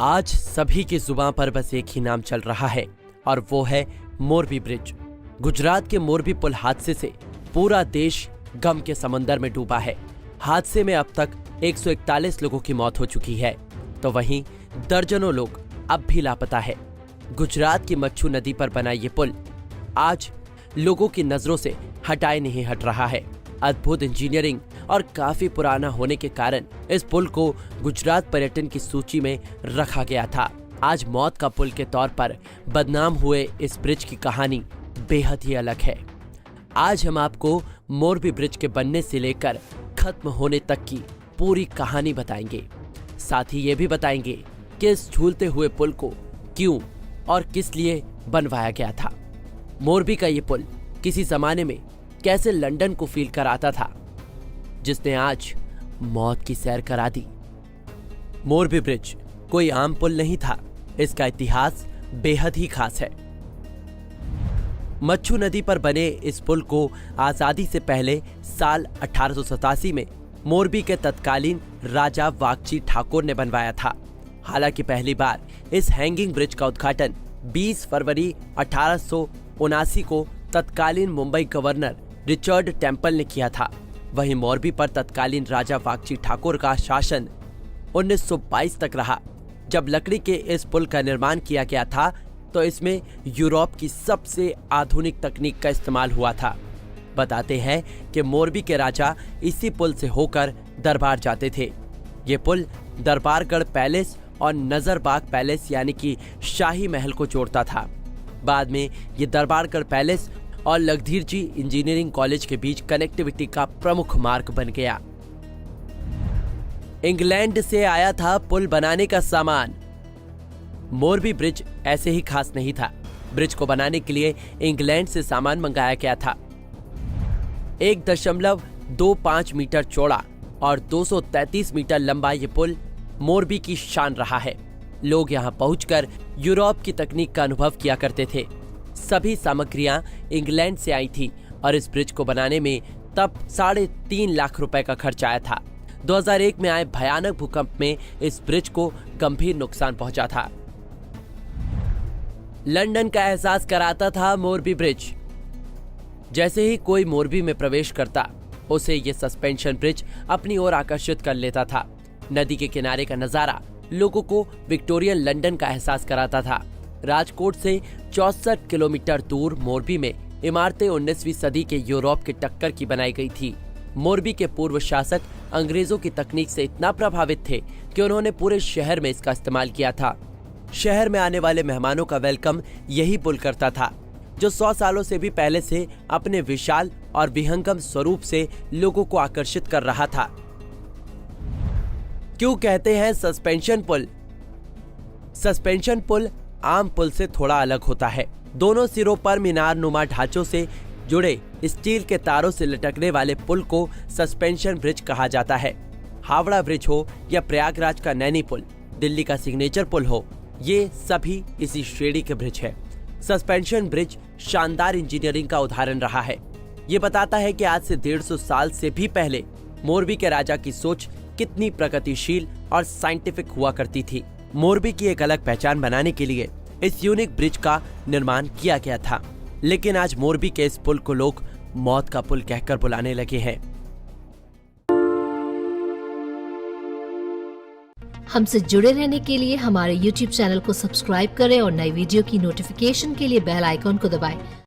आज सभी की जुबान पर बस एक ही नाम चल रहा है और वो है मोरबी ब्रिज। गुजरात के मोरबी पुल हादसे से पूरा देश गम के समंदर में डूबा है। हादसे में अब तक 141 लोगों की मौत हो चुकी है, तो वहीं दर्जनों लोग अब भी लापता है। गुजरात की मच्छू नदी पर बना ये पुल आज लोगों की नजरों से हटाए नहीं हट रहा है। अद्भुत इंजीनियरिंग और काफी पुराना होने के कारण इस पुल को गुजरात पर्यटन की सूची में रखा गया था। आज मौत का पुल के तौर पर बदनाम हुए इस ब्रिज की कहानी बेहद ही अलग है। आज हम आपको मोरबी ब्रिज के बनने से लेकर खत्म होने तक की पूरी कहानी बताएंगे। साथ ही ये भी बताएंगे कि इस झूलते हुए पुल को क्यों और किस लिए बनवाया गया था। मोरबी का ये पुल किसी जमाने में कैसे लंदन को फील कराता था, जिसने आज मौत की सैर करा दी। मोरबी ब्रिज कोई आम पुल नहीं था, इसका इतिहास बेहद ही खास है। मच्छू नदी पर बने इस पुल को आजादी से पहले साल 1887 में मोरबी के तत्कालीन राजा वागची ठाकुर ने बनवाया था। हालांकि पहली बार इस हैंगिंग ब्रिज का उद्घाटन 20 फरवरी 1879 को तत्कालीन मुंबई गवर्नर रिचर्ड टेम्पल ने किया था। वहीं मोरबी पर तत्कालीन राजा वागची ठाकुर का शासन 1922 तक रहा। जब लकड़ी के इस पुल का निर्माण किया गया था तो इसमें यूरोप की सबसे आधुनिक तकनीक का इस्तेमाल हुआ था। बताते हैं कि मोरबी के राजा इसी पुल से होकर दरबार जाते थे। ये पुल दरबारगढ़ पैलेस और नजरबाग पैलेस यानी कि शाही महल को जोड़ता था। बाद में ये दरबारगढ़ पैलेस और लखधीर जी इंजीनियरिंग कॉलेज के बीच कनेक्टिविटी का प्रमुख मार्ग बन गया। इंग्लैंड से आया था पुल बनाने का सामान। मोरबी ब्रिज ऐसे ही खास नहीं था। ब्रिज को बनाने के लिए इंग्लैंड से सामान मंगाया गया था। 1.25 मीटर चौड़ा और 233 मीटर लंबा ये पुल मोरबी की शान रहा है। लोग यहाँ पहुंचकर यूरोप की तकनीक का अनुभव किया करते थे। सभी सामग्रियां इंग्लैंड से आई थी और इस ब्रिज को बनाने में तब 3.5 लाख रुपए का खर्च आया था। 2001 में आए भयानक भूकंप में इस ब्रिज को गंभीर नुकसान पहुंचा था। लंदन का एहसास कराता था मोरबी ब्रिज। जैसे ही कोई मोरबी में प्रवेश करता, उसे ये सस्पेंशन ब्रिज अपनी ओर आकर्षित कर लेता था। नदी के किनारे का नजारा लोगों को विक्टोरियन लंदन का एहसास कराता था। राजकोट से 64 किलोमीटर दूर मोरबी में इमारतें 19वीं सदी के यूरोप के टक्कर की बनाई गई थी। मोरबी के पूर्व शासक अंग्रेजों की तकनीक से इतना प्रभावित थे कि उन्होंने पूरे शहर में इसका इस्तेमाल किया था। शहर में आने वाले मेहमानों का वेलकम यही पुल करता था, जो 100 सालों से भी पहले से अपने विशाल और विहंगम स्वरूप से लोगों को आकर्षित कर रहा था। क्यों कहते हैं सस्पेंशन पुल? सस्पेंशन पुल आम पुल से थोड़ा अलग होता है। दोनों सिरों पर मीनार नुमा ढांचों से जुड़े स्टील के तारों से लटकने वाले पुल को सस्पेंशन ब्रिज कहा जाता है। हावड़ा ब्रिज हो या प्रयागराज का नैनी पुल, दिल्ली का सिग्नेचर पुल हो, ये सभी इसी श्रेणी के ब्रिज है। सस्पेंशन ब्रिज शानदार इंजीनियरिंग का उदाहरण रहा है। ये बताता है कि आज से 150 साल से भी पहले मोरबी के राजा की सोच कितनी प्रगतिशील और साइंटिफिक हुआ करती थी। मोरबी की एक अलग पहचान बनाने के लिए इस यूनिक ब्रिज का निर्माण किया गया था। लेकिन आज मोरबी के इस पुल को लोग मौत का पुल कहकर बुलाने लगे हैं। हमसे जुड़े रहने के लिए हमारे YouTube चैनल को सब्सक्राइब करें और नई वीडियो की नोटिफिकेशन के लिए बेल आइकॉन को दबाएं।